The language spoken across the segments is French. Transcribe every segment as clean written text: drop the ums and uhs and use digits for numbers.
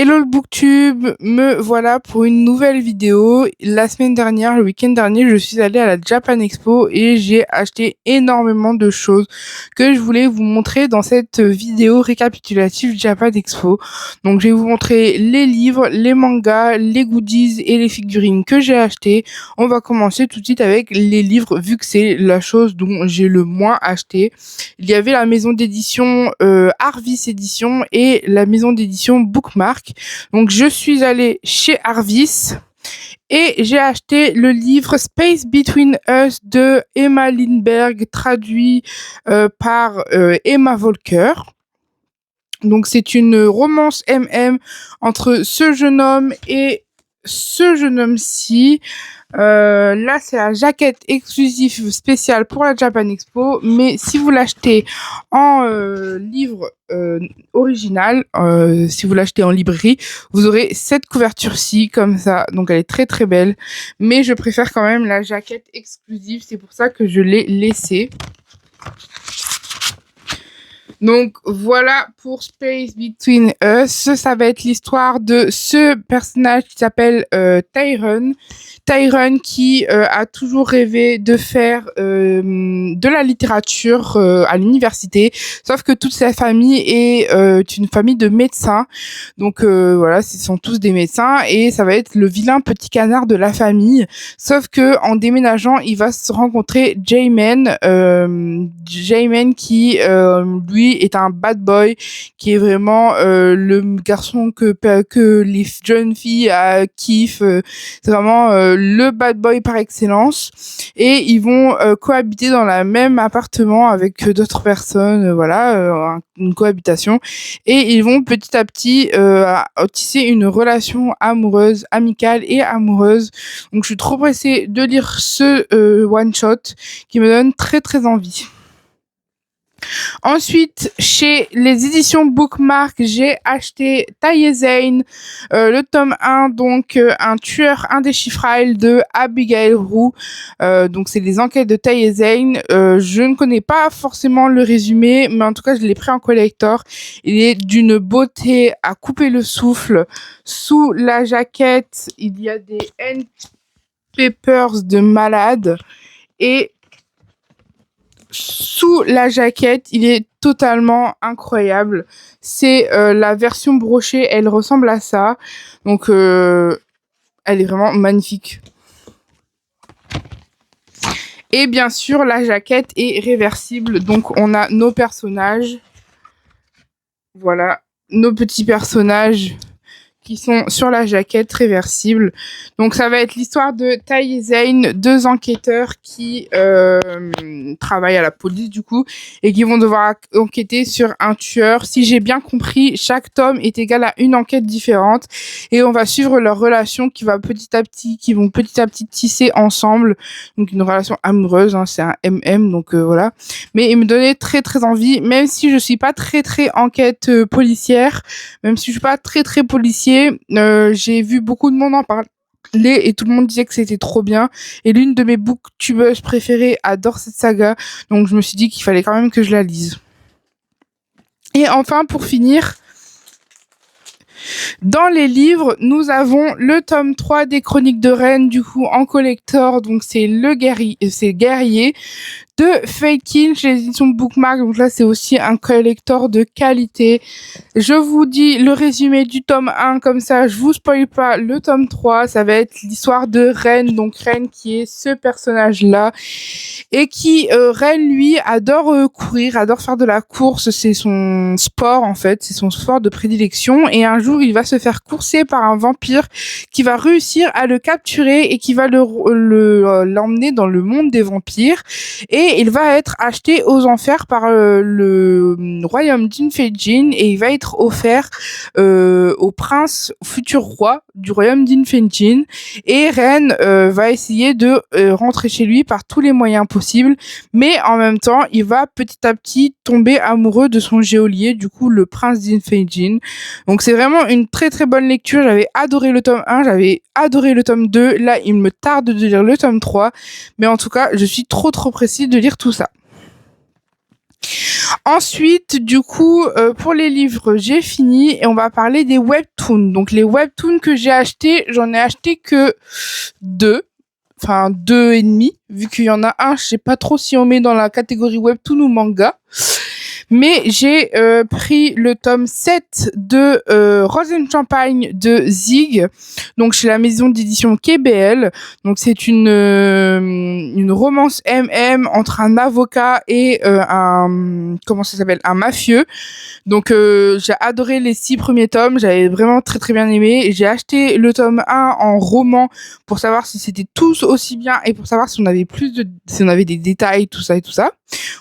Hello le Booktube, me voilà pour une nouvelle vidéo. La semaine dernière, le week-end dernier, je suis allée à la Japan Expo et j'ai acheté énormément de choses que je voulais vous montrer dans cette vidéo récapitulative Japan Expo. Donc je vais vous montrer les livres, les mangas, les goodies et les figurines que j'ai achetées. On va commencer tout de suite avec les livres vu que c'est la chose dont j'ai le moins acheté. Il y avait la maison d'édition Arvis Édition et la maison d'édition Bookmark. Donc je suis allée chez Arvis et j'ai acheté le livre Space Between Us de Emma Lindbergh, traduit par Emma Volker. Donc c'est une romance MM entre ce jeune homme et ce jeune homme-ci. Là, c'est la jaquette exclusive spéciale pour la Japan Expo, mais si vous l'achetez en livre original, si vous l'achetez en librairie, vous aurez cette couverture-ci, comme ça. Donc, elle est très très belle, mais je préfère quand même la jaquette exclusive, c'est pour ça que je l'ai laissée. Donc voilà pour Space Between Us. Ça va être l'histoire de ce personnage qui s'appelle Tyron. Tyron qui a toujours rêvé de faire de la littérature à l'université, sauf que toute sa famille est une famille de médecins. Donc voilà, ce sont tous des médecins et ça va être le vilain petit canard de la famille. Sauf que en déménageant, il va se rencontrer J-Man, J-Man qui lui est un bad boy, qui est vraiment le garçon que les jeunes filles kiffent. C'est vraiment le bad boy par excellence. Et ils vont cohabiter dans le même appartement avec d'autres personnes, voilà, une cohabitation. Et ils vont petit à petit tisser une relation amoureuse, amicale et amoureuse. Donc je suis trop pressée de lire ce one-shot qui me donne très très envie. Ensuite, chez les éditions Bookmark, j'ai acheté Taïezain, le tome 1, donc un tueur indéchiffrable de Abigail Roux. Donc c'est les enquêtes de Taïezain. Je ne connais pas forcément le résumé, mais en tout cas je l'ai pris en collector. Il est d'une beauté à couper le souffle. Sous la jaquette, il y a des end papers de malade et sous la jaquette, il est totalement incroyable. C'est la version brochée, elle ressemble à ça. Donc, elle est vraiment magnifique. Et bien sûr, la jaquette est réversible. Donc, on a nos personnages. Voilà, nos petits personnages qui sont sur la jaquette réversible. Donc ça va être l'histoire de Taïezain, deux enquêteurs qui travaillent à la police du coup et qui vont devoir enquêter sur un tueur. Si j'ai bien compris, chaque tome est égal à une enquête différente et on va suivre leur relation qui vont petit à petit tisser ensemble. Donc une relation amoureuse, hein, c'est un MM, donc voilà. Mais il me donnait très très envie, même si je suis pas très très enquête policière, même si je suis pas très très policier. J'ai vu beaucoup de monde en parler et tout le monde disait que c'était trop bien. Et l'une de mes booktubeuses préférées adore cette saga, donc je me suis dit qu'il fallait quand même que je la lise. Et enfin, pour finir, dans les livres, nous avons le tome 3 des Chroniques de Rennes, du coup en collector, donc c'est Guerrier de Feikin chez les éditions Bookmark. Donc là, c'est aussi un collector de qualité. Je vous dis le résumé du tome 1, comme ça, je vous spoil pas le tome 3. Ça va être l'histoire de Ren, donc Ren qui est ce personnage-là. Et qui, Ren, lui, adore courir, adore faire de la course. C'est son sport, en fait. C'est son sport de prédilection. Et un jour, il va se faire courser par un vampire qui va réussir à le capturer et qui va l'emmener dans le monde des vampires. Et il va être acheté aux enfers par le royaume d'Infejin et il va être offert au prince, au futur roi du royaume d'Infejin. Et Ren va essayer de rentrer chez lui par tous les moyens possibles, mais en même temps, il va petit à petit tomber amoureux de son geôlier, du coup le prince d'Infejin. Donc c'est vraiment une très très bonne lecture. J'avais adoré le tome 1, j'avais adoré le tome 2. Là, il me tarde de lire le tome 3, mais en tout cas, je suis trop pressée de lire tout ça. Ensuite, du coup, pour les livres, j'ai fini et on va parler des webtoons. Donc les webtoons que j'ai achetés, j'en ai acheté que deux. Enfin, deux et demi, vu qu'il y en a un, je sais pas trop si on met dans la catégorie webtoon ou manga. Mais j'ai pris le tome 7 de Rose and Champagne de Zig, donc chez la maison d'édition KBL. Donc c'est une romance MM entre un avocat et comment ça s'appelle, un mafieux. Donc j'ai adoré les 6 premiers tomes, j'avais vraiment très très bien aimé. J'ai acheté le tome 1 en roman pour savoir si c'était tous aussi bien et pour savoir si on avait si on avait des détails, tout ça et tout ça.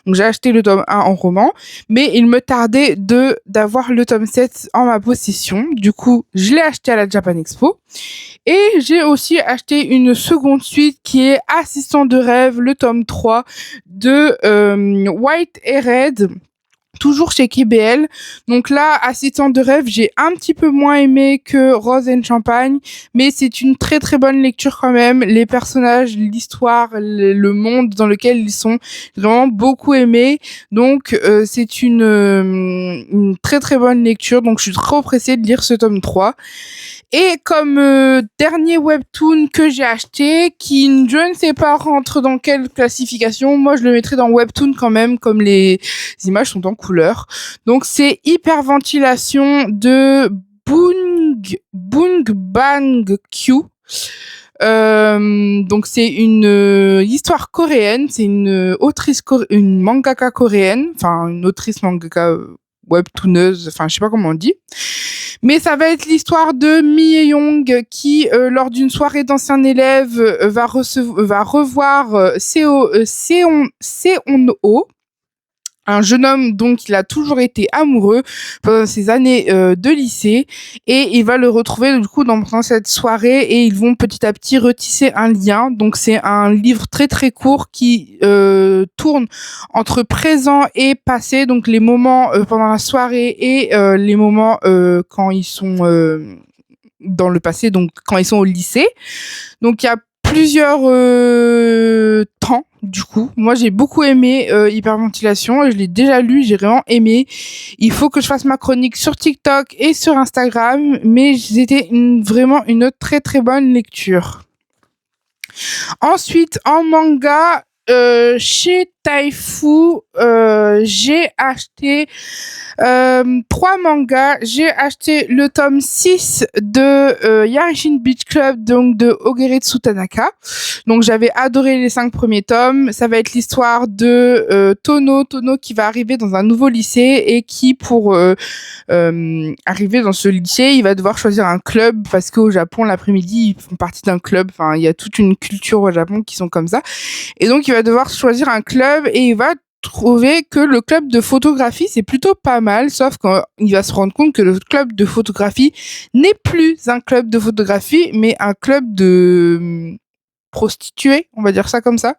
Donc j'ai acheté le tome 1 en roman, mais il me tardait d'avoir le tome 7 en ma possession. Du coup, je l'ai acheté à la Japan Expo. Et j'ai aussi acheté une seconde suite qui est Assistant de rêve, le tome 3 de White et Red, toujours chez KBL. Donc là, Assistant de rêve, j'ai un petit peu moins aimé que Rose and Champagne, mais c'est une très très bonne lecture quand même. Les personnages, l'histoire, le monde dans lequel ils sont, j'ai vraiment beaucoup aimé. Donc c'est une très très bonne lecture. Donc je suis trop pressée de lire ce tome 3. Et comme dernier webtoon que j'ai acheté, qui je ne sais pas rentre dans quelle classification, moi je le mettrais dans webtoon quand même, comme les images sont en couleur. Donc c'est Hyperventilation de Bung Bang Q. Donc c'est une histoire coréenne, c'est une une mangaka coréenne, enfin une autrice mangaka webtooneuse, enfin je sais pas comment on dit. Mais ça va être l'histoire de Mi Young qui, lors d'une soirée d'anciens élèves, va revoir Seon-ho, un jeune homme dont il a toujours été amoureux pendant ses années de lycée, et il va le retrouver du coup pendant cette soirée et ils vont petit à petit retisser un lien. Donc c'est un livre très très court qui tourne entre présent et passé, donc les moments pendant la soirée et les moments quand ils sont dans le passé, donc quand ils sont au lycée. Donc il y a plusieurs temps. Du coup, moi j'ai beaucoup aimé Hyperventilation, je l'ai déjà lu, j'ai vraiment aimé. Il faut que je fasse ma chronique sur TikTok et sur Instagram, mais c'était vraiment une très très bonne lecture. Ensuite, en manga, chez Taifu, j'ai acheté 3 mangas. J'ai acheté le tome 6 de Yarishin Beach Club, donc de Ogeretsu Tanaka. Donc j'avais adoré les 5 premiers tomes. Ça va être l'histoire de Tono qui va arriver dans un nouveau lycée et qui, pour arriver dans ce lycée, il va devoir choisir un club parce qu'au Japon, l'après-midi, ils font partie d'un club. Enfin, il y a toute une culture au Japon qui sont comme ça. Et donc, il va devoir choisir un club et il va trouver que le club de photographie, c'est plutôt pas mal, sauf qu'il va se rendre compte que le club de photographie n'est plus un club de photographie, mais un club de prostituées, on va dire ça comme ça.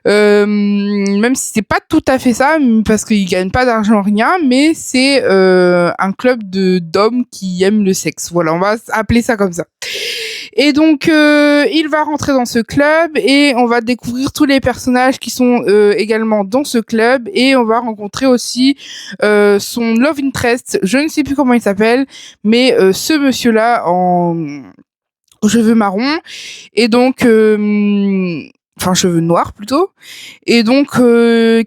Même si c'est pas tout à fait ça, parce qu'ils gagnent pas d'argent, rien, mais c'est un club d'hommes qui aiment le sexe. Voilà, on va appeler ça comme ça. Et donc, il va rentrer dans ce club et on va découvrir tous les personnages qui sont également dans ce club, et on va rencontrer aussi son love interest. Je ne sais plus comment il s'appelle, mais ce monsieur-là aux cheveux marrons, et donc enfin cheveux noirs plutôt, et donc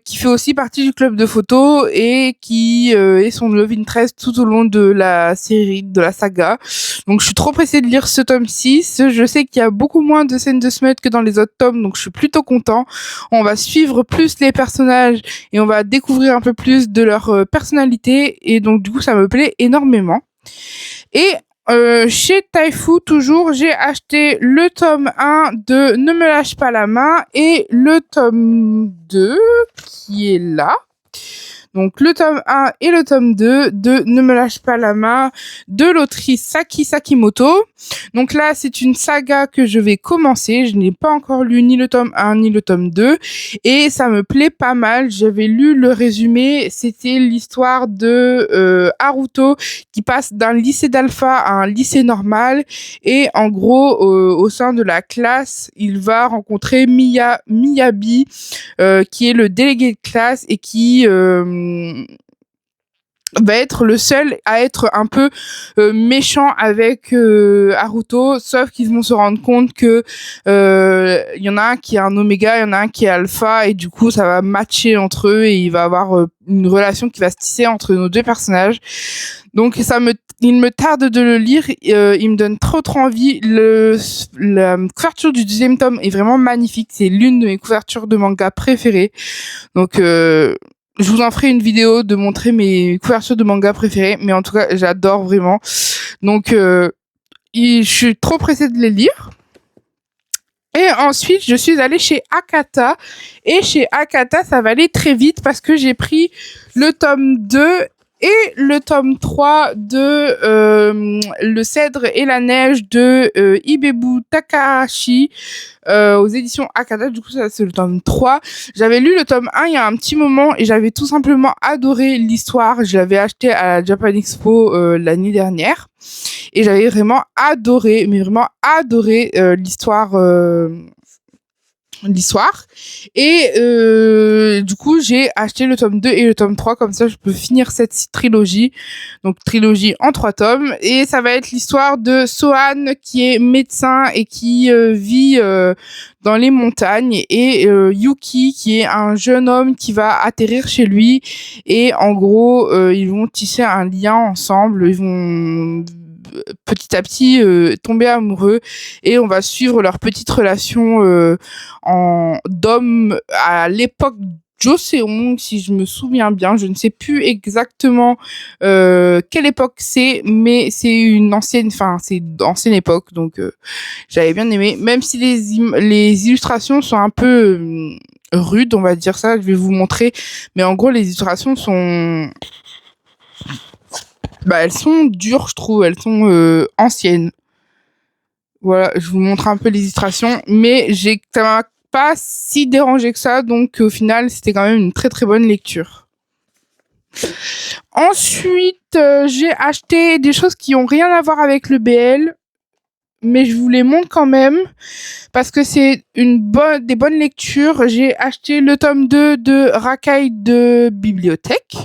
qui fait aussi partie du club de photo et qui est son love interest tout au long de la série, de la saga. Donc je suis trop pressée de lire ce tome 6. Je sais qu'il y a beaucoup moins de scènes de smut que dans les autres tomes, donc je suis plutôt content. On va suivre plus les personnages et on va découvrir un peu plus de leur personnalité, et donc du coup ça me plaît énormément. Et chez Taifu, toujours, j'ai acheté le tome 1 de Ne me lâche pas la main et le tome 2 qui est là. Donc le tome 1 et le tome 2 de Ne me lâche pas la main de l'autrice Saki Sakimoto. Donc là, c'est une saga que je vais commencer. Je n'ai pas encore lu ni le tome 1 ni le tome 2 et ça me plaît pas mal. J'avais lu le résumé. C'était l'histoire de Haruto qui passe d'un lycée d'alpha à un lycée normal, et en gros, au sein de la classe, il va rencontrer Miyabi qui est le délégué de classe et qui va être le seul à être un peu méchant avec Haruto, sauf qu'ils vont se rendre compte que il y en a un qui est un oméga, il y en a un qui est alpha, et du coup ça va matcher entre eux et il va avoir une relation qui va se tisser entre nos deux personnages. Donc il me tarde de le lire, il me donne trop envie. La couverture du deuxième tome est vraiment magnifique, c'est l'une de mes couvertures de manga préférées. Donc je vous en ferai une vidéo de montrer mes couvertures de manga préférées, mais en tout cas, j'adore vraiment. Donc, je suis trop pressée de les lire. Et ensuite, je suis allée chez Akata. Et chez Akata, ça va aller très vite parce que j'ai pris le tome 2 et le tome 3 de Le Cèdre et la Neige de Ibebu Takahashi aux éditions Akata. Du coup, ça, c'est le tome 3. J'avais lu le tome 1 il y a un petit moment et j'avais tout simplement adoré l'histoire. Je l'avais acheté à la Japan Expo l'année dernière. Et j'avais vraiment adoré, mais vraiment adoré l'histoire. Et du coup, j'ai acheté le tome 2 et le tome 3, comme ça je peux finir cette trilogie. Donc trilogie en 3 tomes. Et ça va être l'histoire de Sohan qui est médecin et qui vit dans les montagnes, et Yuki qui est un jeune homme qui va atterrir chez lui, et en gros ils vont tisser un lien ensemble, ils vont petit à petit tomber amoureux, et on va suivre leur petite relation d'homme à l'époque Joseon, si je me souviens bien. Je ne sais plus exactement quelle époque c'est, mais c'est une ancienne, c'est d'ancienne époque, donc j'avais bien aimé, même si les illustrations sont un peu rudes, on va dire ça. Je vais vous montrer, mais en gros les illustrations sont elles sont dures, je trouve, elles sont anciennes. Voilà, je vous montre un peu les illustrations, mais ça m'a pas si dérangé que ça, donc au final, c'était quand même une très très bonne lecture. Ensuite, j'ai acheté des choses qui ont rien à voir avec le BL, mais je vous les montre quand même, parce que c'est des bonnes lectures. J'ai acheté le tome 2 de Rakai de Bibliothèque.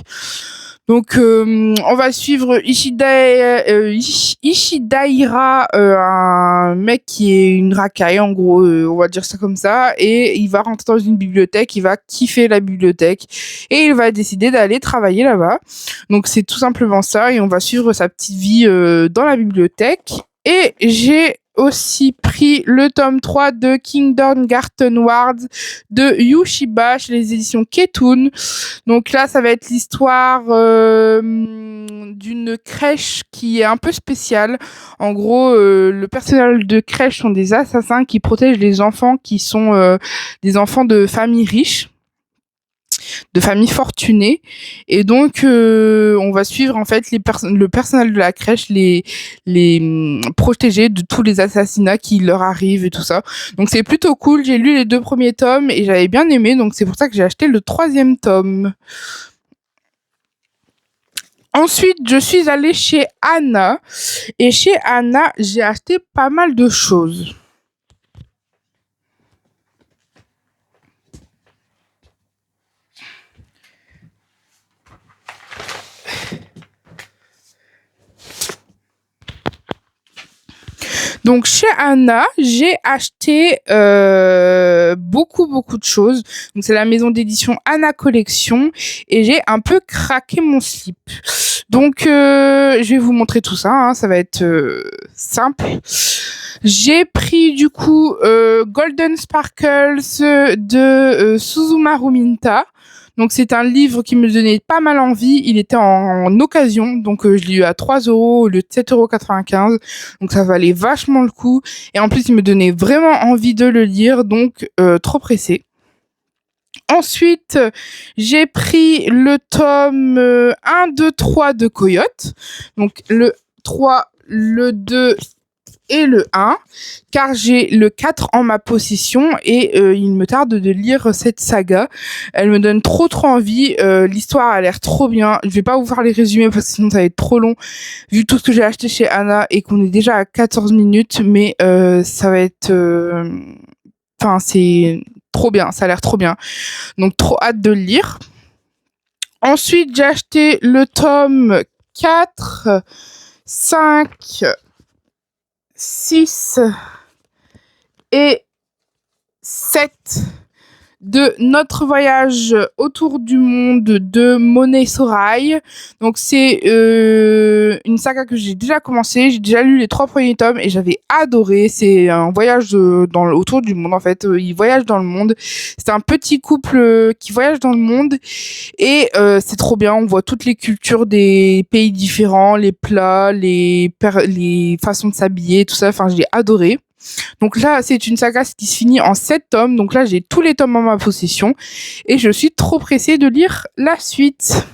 Donc, on va suivre Ishidaira, un mec qui est une racaille, en gros, on va dire ça comme ça, et il va rentrer dans une bibliothèque, il va kiffer la bibliothèque, et il va décider d'aller travailler là-bas. Donc, c'est tout simplement ça, et on va suivre sa petite vie dans la bibliothèque. Et j'ai aussi pris le tome 3 de Kindergarten Wars de Yushiba chez les éditions Ketun. Donc là, ça va être l'histoire d'une crèche qui est un peu spéciale. En gros, le personnel de crèche sont des assassins qui protègent les enfants qui sont des enfants de familles riches, de familles fortunées, et donc on va suivre en fait le personnel de la crèche, les protéger de tous les assassinats qui leur arrivent et tout ça. Donc c'est plutôt cool. J'ai lu les 2 premiers tomes et j'avais bien aimé, donc c'est pour ça que j'ai acheté le 3e tome. Ensuite, je suis allée chez Anna, et chez Anna, j'ai acheté pas mal de choses. Donc chez Anna, j'ai acheté beaucoup de choses. Donc c'est la maison d'édition Anna Collection, et j'ai un peu craqué mon slip. Donc je vais vous montrer tout ça, hein, ça va être simple. J'ai pris du coup Golden Sparkles de Suzumaru Minta. Donc c'est un livre qui me donnait pas mal envie. Il était en occasion, donc je l'ai eu à 3 € au lieu de 7,95 €. Donc ça valait vachement le coup. Et en plus, il me donnait vraiment envie de le lire, donc trop pressée. Ensuite, j'ai pris le tome 1, 2, 3 de Coyote. Donc le 3, le 2 et le 1, car j'ai le 4 en ma possession, et il me tarde de lire cette saga. Elle me donne trop envie. L'histoire a l'air trop bien. Je vais pas vous faire les résumés parce que sinon ça va être trop long vu tout ce que j'ai acheté chez Anna et qu'on est déjà à 14 minutes, mais ça va être c'est trop bien, ça a l'air trop bien. Donc trop hâte de le lire. Ensuite, j'ai acheté le tome 4, 5, 6 et 7 de Notre voyage autour du monde de Monet Sorail. Donc c'est une saga que j'ai déjà commencé, j'ai déjà lu les 3 premiers tomes et j'avais adoré. C'est un voyage autour du monde en fait. Ils voyagent dans le monde. C'est un petit couple qui voyage dans le monde et c'est trop bien. On voit toutes les cultures des pays différents, les plats, les façons de s'habiller, tout ça. Enfin, j'ai adoré. Donc là, c'est une saga qui se finit en 7 tomes. Donc là, j'ai tous les tomes en ma possession. Et je suis trop pressée de lire la suite.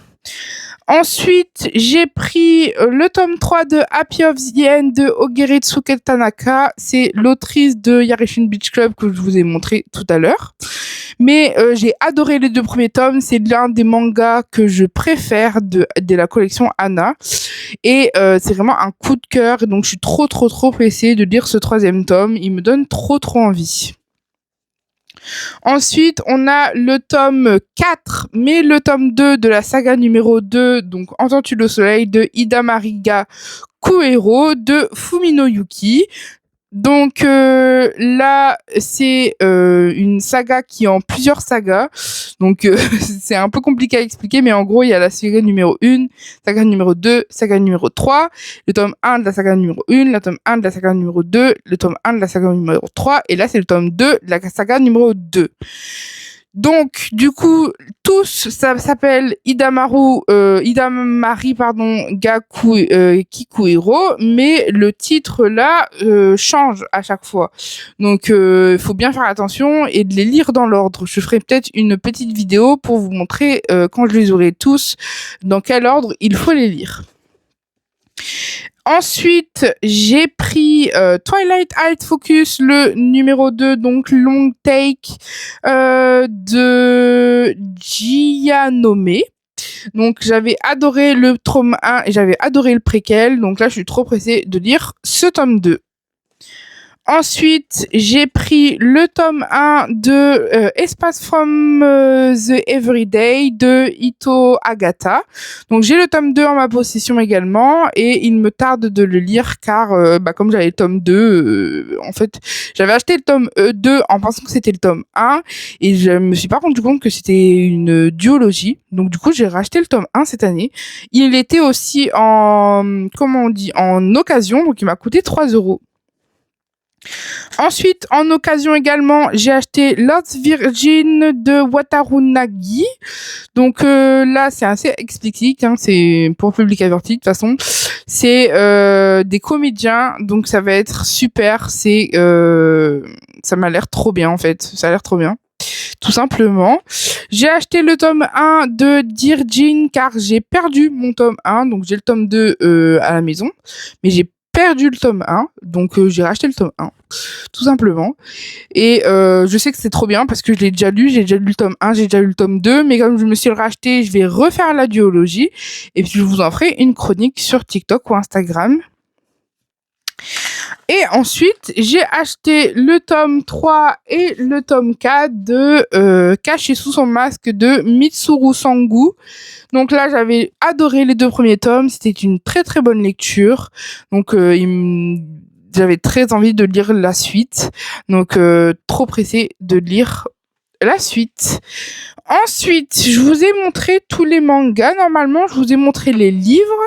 Ensuite, j'ai pris le tome 3 de Happy of the End de Ogeretsuke Tanaka. C'est l'autrice de Yarishin Beach Club que je vous ai montré tout à l'heure. Mais j'ai adoré les 2 premiers tomes. C'est l'un des mangas que je préfère de la collection Anna. Et c'est vraiment un coup de cœur. Donc je suis trop pressée de lire ce 3e tome. Il me donne trop envie. Ensuite, on a le tome 4, mais le tome 2 de la saga numéro 2, donc Entends-tu le soleil, de Hidamariga Kuehiro, de Fumino Yuki. Donc là, c'est une saga qui est en plusieurs sagas. Donc c'est un peu compliqué à expliquer, mais en gros, il y a la saga numéro 1, saga numéro 2, saga numéro 3, le tome 1 de la saga numéro 1, le tome 1 de la saga numéro 2, le tome 1 de la saga numéro 3, et là, c'est le tome 2 de la saga numéro 2. Donc, du coup, tous, ça s'appelle Hidamari, Kikuhiro, mais le titre là change à chaque fois. Donc, faut bien faire attention et de les lire dans l'ordre. Je ferai peut-être une petite vidéo pour vous montrer quand je les aurai tous dans quel ordre il faut les lire. Ensuite, j'ai pris Twilight Height Focus, le numéro 2, donc Long Take de Gianome. Donc j'avais adoré le tome 1 et j'avais adoré le préquel. Donc là, je suis trop pressée de lire ce tome 2. Ensuite, j'ai pris le tome 1 de Espace from the Everyday de Ito Agata. Donc j'ai le tome 2 en ma possession également et il me tarde de le lire car comme j'avais le tome 2, en fait, j'avais acheté le tome 2 en pensant que c'était le tome 1 et je me suis pas rendu compte que c'était une duologie. Donc du coup, j'ai racheté le tome 1 cette année. Il était aussi en occasion, donc il m'a coûté 3€. Ensuite, en occasion également, j'ai acheté Lost Virgin de Wataru Nagi. Donc là, c'est assez explicite, hein, c'est pour public averti de toute façon. C'est des comédiens, donc ça va être super. Ça m'a l'air trop bien en fait. Ça a l'air trop bien. Tout simplement. J'ai acheté le tome 1 de Dear Jean car j'ai perdu mon tome 1. Donc j'ai le tome 2 à la maison. Mais j'ai perdu le tome 1. Donc j'ai racheté le tome 1. Tout simplement. Et je sais que c'est trop bien parce que je l'ai déjà lu. J'ai déjà lu le tome 1, j'ai déjà lu le tome 2. Mais comme je me suis le racheté, je vais refaire la duologie. Et puis je vous en ferai une chronique sur TikTok ou Instagram. Et ensuite, j'ai acheté le tome 3 et le tome 4 de Caché sous son masque de Mitsuru Sangu. Donc là, j'avais adoré les 2 premiers tomes. C'était une très très bonne lecture. Donc j'avais très envie de lire la suite. Donc trop pressée de lire la suite. Ensuite, je vous ai montré tous les mangas. Normalement, je vous ai montré les livres.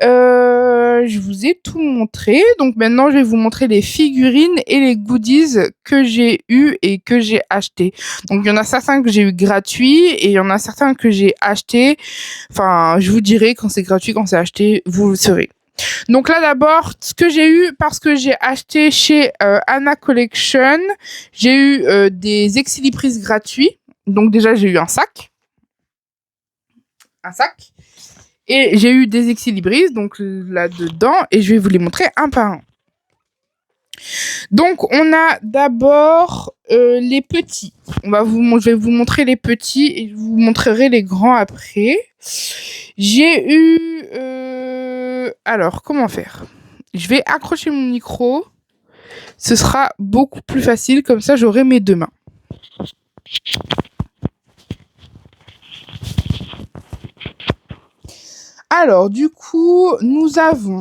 Je vous ai tout montré. Donc maintenant, je vais vous montrer les figurines et les goodies que j'ai eu et que j'ai acheté. Donc il y en a certains que j'ai eu gratuits et il y en a certains que j'ai achetés. Enfin, je vous dirai quand c'est gratuit, quand c'est acheté, vous le saurez. Donc là d'abord, ce que j'ai eu parce que j'ai acheté chez Anna Collection, j'ai eu des exilibrices gratuits. Donc déjà j'ai eu un sac et j'ai eu des exilibrices donc là dedans et je vais vous les montrer un par un. Donc on a d'abord les petits. Je vais vous montrer les petits et je vous montrerai les grands après. J'ai eu alors comment faire? Je vais accrocher mon micro. Ce sera beaucoup plus facile comme ça j'aurai mes 2 mains. Alors, du coup, nous avons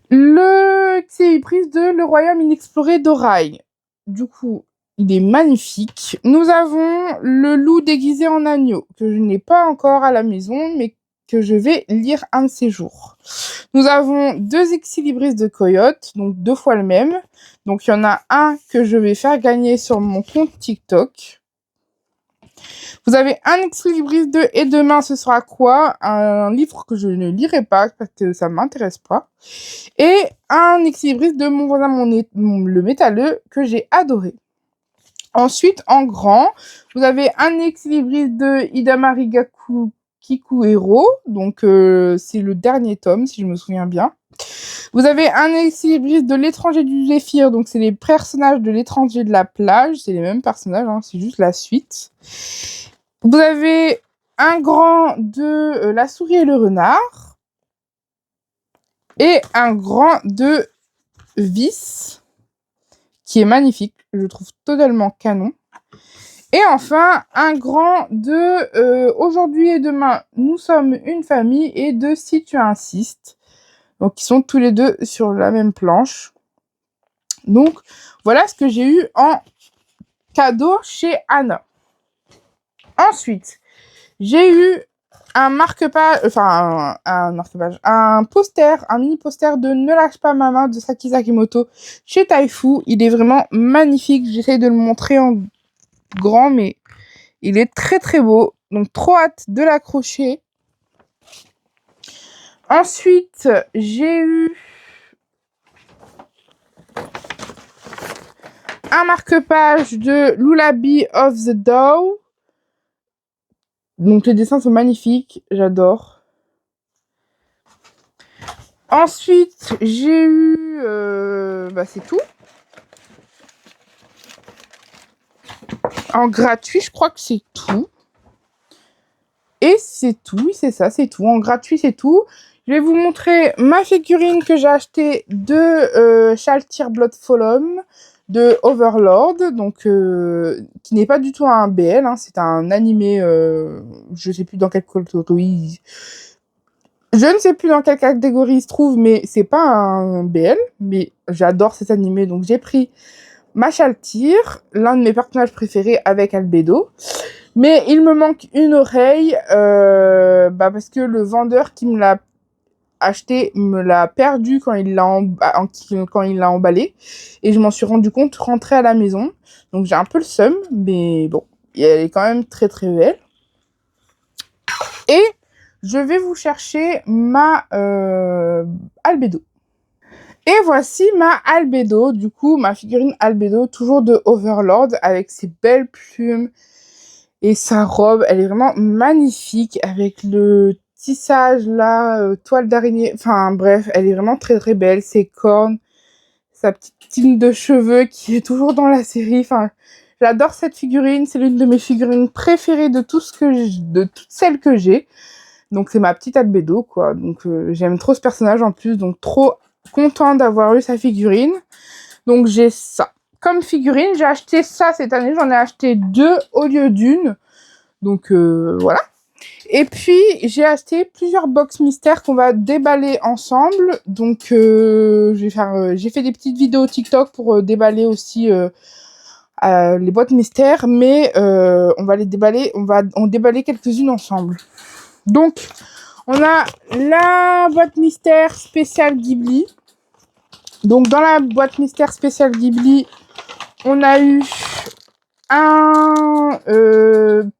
le Xélibris de Le Royaume Inexploré d'Oraille. Du coup, il est magnifique. Nous avons le loup déguisé en agneau, que je n'ai pas encore à la maison, mais que je vais lire un de ces jours. Nous avons 2 Xélibris de coyote, donc 2 fois le même. Donc il y en a un que je vais faire gagner sur mon compte TikTok. Vous avez un Xélibris de Et demain ce sera quoi? Un livre que je ne lirai pas parce que ça m'intéresse pas. Et un Xélibris de Mon voisin le métalleux que j'ai adoré. Ensuite, en grand, vous avez un Xélibris de Hidamari Kikuhiro, donc c'est le dernier tome, si je me souviens bien. Vous avez un Xélibris de L'étranger du Zéphyr, donc c'est les personnages de L'étranger de la plage, c'est les mêmes personnages, hein, c'est juste la suite. Vous avez un grand de La souris et le renard, et un grand de Vis, qui est magnifique, je trouve totalement canon. Et enfin, un grand de Aujourd'hui et demain, nous sommes une famille, et de Si tu insistes. Donc, ils sont tous les deux sur la même planche. Donc, voilà ce que j'ai eu en cadeau chez Anna. Ensuite, j'ai eu un marque-page, un poster, un mini-poster de Ne lâche pas ma main de Saki Sakimoto chez Taifu. Il est vraiment magnifique. J'essaie de le montrer en grand, mais il est très très beau. Donc, trop hâte de l'accrocher. Ensuite, j'ai eu un marque-page de Lullaby of the Dow. Donc, les dessins sont magnifiques. J'adore. Ensuite, j'ai eu... c'est tout. En gratuit, je crois que c'est tout. Et c'est tout, oui, c'est ça, c'est tout. En gratuit, c'est tout. Je vais vous montrer ma figurine que j'ai achetée de Shaltir Bloodfallen de Overlord, donc qui n'est pas du tout un BL, hein, c'est un animé, je sais plus dans quelle catégorie, je ne sais plus dans quelle catégorie il se trouve, mais c'est pas un BL, mais j'adore cet animé, donc j'ai pris ma Shaltir, l'un de mes personnages préférés avec Albedo. Mais il me manque une oreille, parce que le vendeur qui me l'a acheté me l'a perdu quand il l'a emballé. Et je m'en suis rendu compte rentrée à la maison. Donc j'ai un peu le seum, mais bon, elle est quand même très très belle. Et je vais vous chercher ma Albedo. Et voici ma Albedo, du coup ma figurine Albedo, toujours de Overlord, avec ses belles plumes. Et sa robe, elle est vraiment magnifique avec le tissage là, toile d'araignée. Enfin bref, elle est vraiment très très belle. Ses cornes, sa petite ligne de cheveux qui est toujours dans la série. Enfin, j'adore cette figurine. C'est l'une de mes figurines préférées de toutes celles que j'ai. Donc c'est ma petite Albedo quoi. Donc j'aime trop ce personnage en plus. Donc trop content d'avoir eu sa figurine. Donc j'ai ça. Comme figurine, j'ai acheté ça cette année, j'en ai acheté 2 au lieu d'une. Donc voilà. Et puis j'ai acheté plusieurs box mystères qu'on va déballer ensemble. Donc j'ai fait des petites vidéos TikTok pour déballer aussi les boîtes mystères, mais on va les déballer, on va en déballer quelques-unes ensemble. Donc on a la boîte mystère spéciale Ghibli. Donc dans la boîte mystère spéciale Ghibli, on a eu un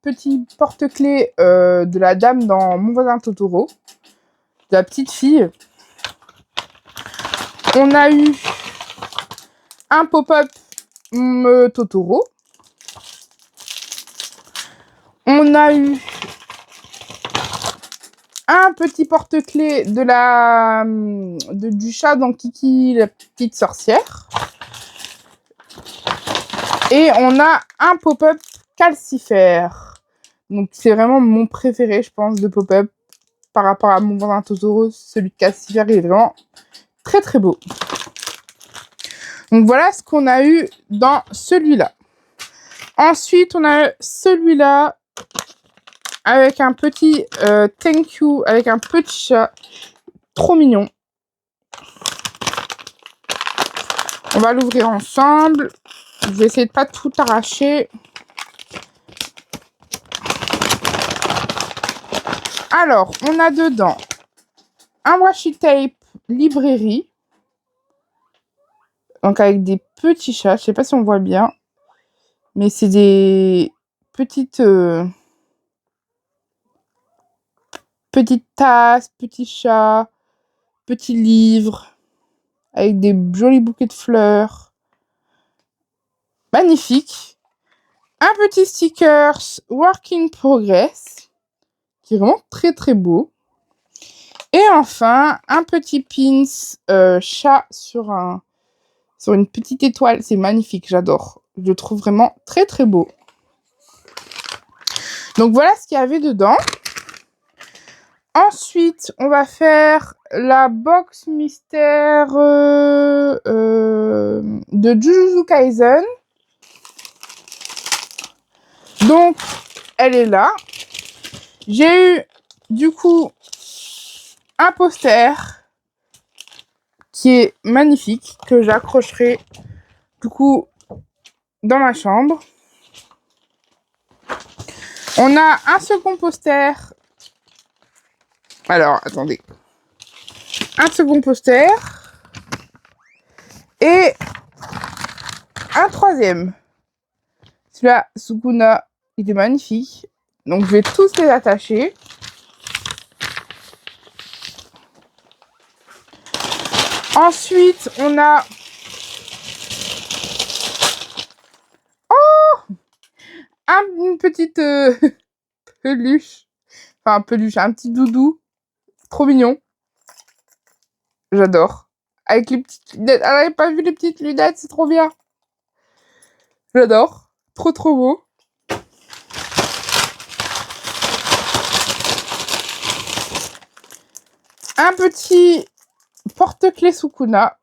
petit porte-clés de la dame dans Mon voisin Totoro, de la petite fille. On a eu un pop-up Totoro. On a eu un petit porte-clés du chat dans Kiki, la petite sorcière. Et on a un pop-up calcifère. Donc c'est vraiment mon préféré, je pense, de pop-up. Par rapport à Mon voisin Totoro, celui de calcifère, il est vraiment très très beau. Donc voilà ce qu'on a eu dans celui-là. Ensuite, on a celui-là. avec un petit thank you, avec un petit chat. Trop mignon. On va l'ouvrir ensemble. Je vais essayer de pas tout arracher. Alors, on a dedans un washi tape librairie. Donc avec des petits chats. Je sais pas si on voit bien. Mais c'est des petites tasses, petits chats, petits livres. Avec des jolis bouquets de fleurs. Magnifique. Un petit stickers Work in Progress. Qui est vraiment très très beau. Et enfin, un petit pins chat sur une petite étoile. C'est magnifique, j'adore. Je le trouve vraiment très très beau. Donc voilà ce qu'il y avait dedans. Ensuite, on va faire la box mystère de Jujutsu Kaisen. Donc, elle est là. J'ai eu, du coup, un poster qui est magnifique, que j'accrocherai, du coup, dans ma chambre. On a un second poster. Alors, attendez. Un second poster. Et un troisième. Celui-là, Sukuna, il est magnifique. Donc, je vais tous les attacher. Ensuite, on a... Oh, une petite peluche. Enfin, peluche, un petit doudou. Trop mignon. J'adore. Avec les petites lunettes. Ah, j'avais pas vu les petites lunettes, c'est trop bien. J'adore. Trop, trop beau. Un petit porte-clés Sukuna.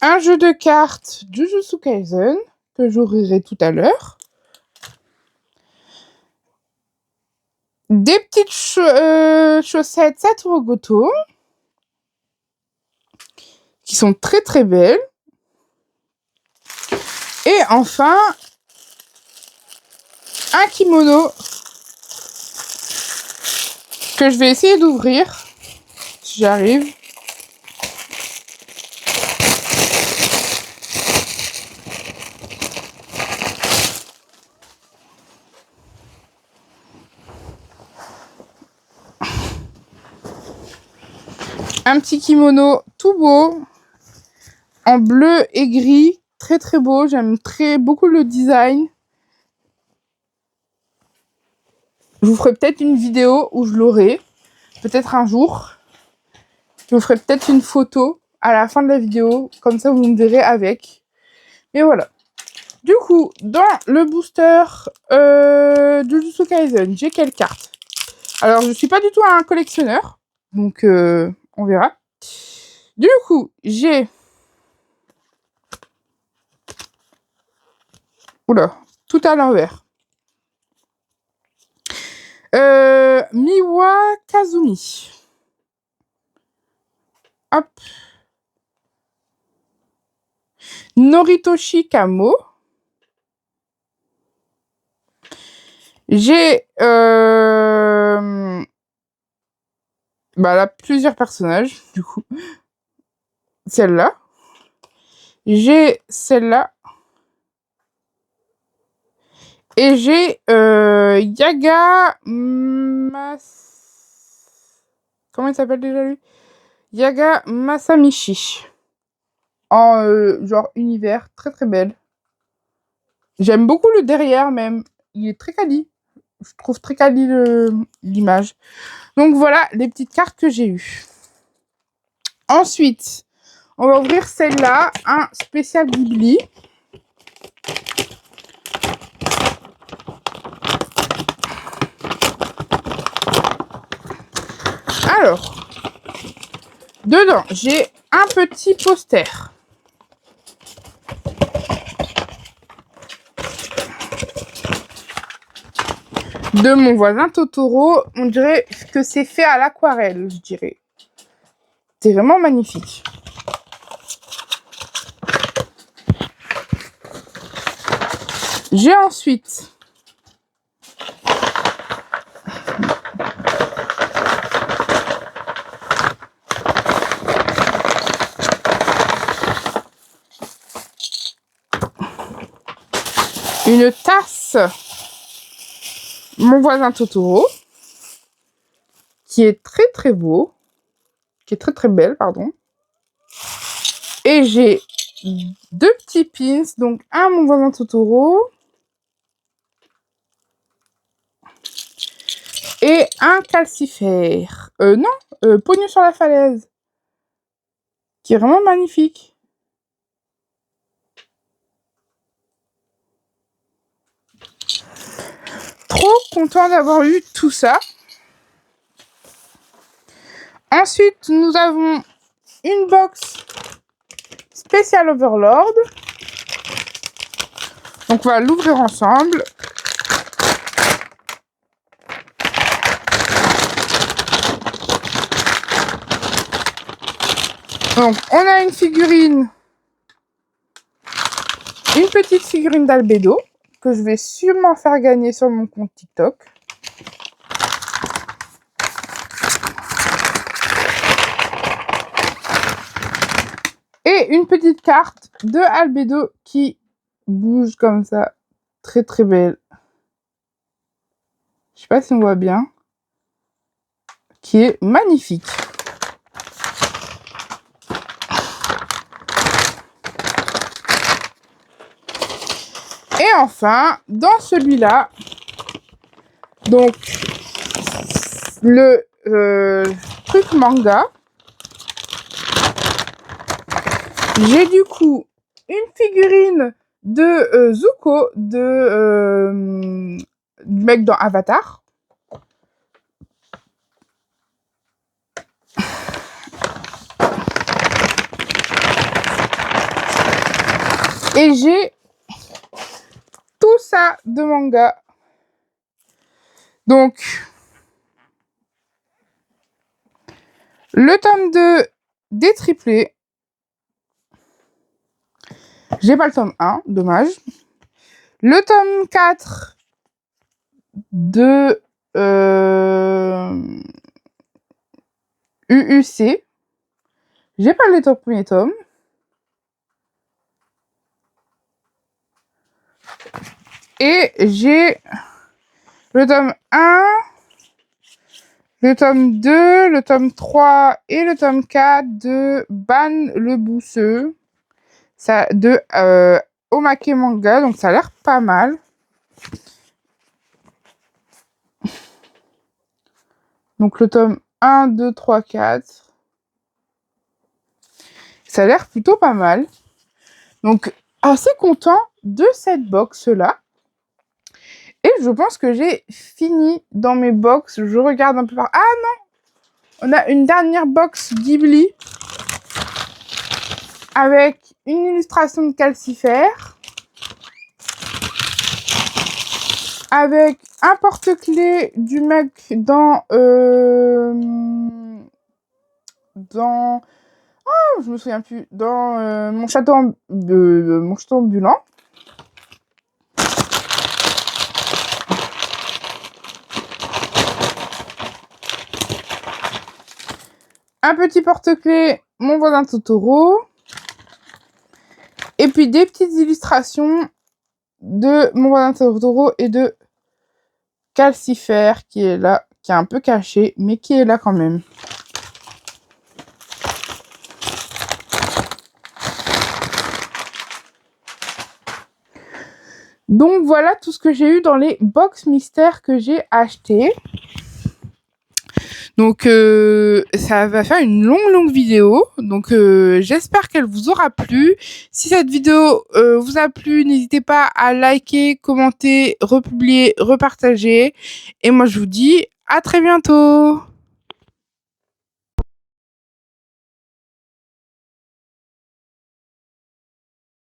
Un jeu de cartes Jujutsu Kaisen que j'ouvrirai tout à l'heure. Des petites chaussettes Satoru Goto qui sont très très belles. Et enfin, un kimono que je vais essayer d'ouvrir si j'arrive. Un petit kimono tout beau, en bleu et gris, très très beau. J'aime beaucoup le design. Je vous ferai peut-être une vidéo où je l'aurai, peut-être un jour. Je vous ferai peut-être une photo à la fin de la vidéo, comme ça vous me verrez avec. Et voilà. Du coup, dans le booster Jujutsu Kaisen, j'ai quelle carte? Alors, je suis pas du tout un collectionneur, donc on verra. Du coup, j'ai... Oula, tout à l'envers. Miwa Kazumi. Hop. Noritoshi Kamo. J'ai là, plusieurs personnages, du coup. Celle-là. J'ai celle-là. Et j'ai Yaga Comment il s'appelle déjà lui? Yaga Masamichi. En genre univers, très très belle. J'aime beaucoup le derrière même. Il est très quali. Je trouve très quali l'image. Donc voilà les petites cartes que j'ai eues. Ensuite, on va ouvrir celle-là, un spécial Ghibli. Alors, dedans, j'ai un petit poster. De mon voisin Totoro, on dirait que c'est fait à l'aquarelle, je dirais. C'est vraiment magnifique. J'ai ensuite une tasse Mon voisin Totoro, qui est très très beau, qui est très très belle, pardon. Et j'ai 2 petits pins, donc un Mon voisin Totoro et un calcifère. Non, Pognon sur la falaise, qui est vraiment magnifique. Trop content d'avoir eu tout ça. Ensuite, nous avons une box spéciale Overlord. Donc, on va l'ouvrir ensemble. Donc, on a une figurine, une petite figurine d'Albedo, que je vais sûrement faire gagner sur mon compte TikTok. Et une petite carte de Albedo qui bouge comme ça. Très très belle. Je sais pas si on voit bien. Qui est magnifique. Et enfin, dans celui-là, donc le truc manga, j'ai du coup une figurine de Zuko, du mec dans Avatar. Et j'ai tout ça de manga. Donc, le tome 2 des triplés. J'ai pas le tome 1, dommage. Le tome 4 de UUC. J'ai pas le premier tome. Et j'ai le tome 1, le tome 2, le tome 3 et le tome 4 de Ban le Bousseux. Ça, de Omake Manga, donc ça a l'air pas mal. Donc le tome 1, 2, 3, 4. Ça a l'air plutôt pas mal. Donc assez content de cette box-là. Et je pense que j'ai fini dans mes box. Je regarde un peu par... Ah non! On a une dernière box Ghibli. Avec une illustration de calcifère. Avec un porte-clés du mec dans... Oh, je me souviens plus. Dans mon château ambulant. Un petit porte-clés, Mon voisin Totoro. Et puis des petites illustrations de Mon voisin Totoro et de calcifère qui est là, qui est un peu caché, mais qui est là quand même. Donc voilà tout ce que j'ai eu dans les box mystères que j'ai achetés. Donc ça va faire une longue vidéo. Donc j'espère qu'elle vous aura plu. Si cette vidéo vous a plu, n'hésitez pas à liker, commenter, republier, repartager. Et moi je vous dis à très bientôt.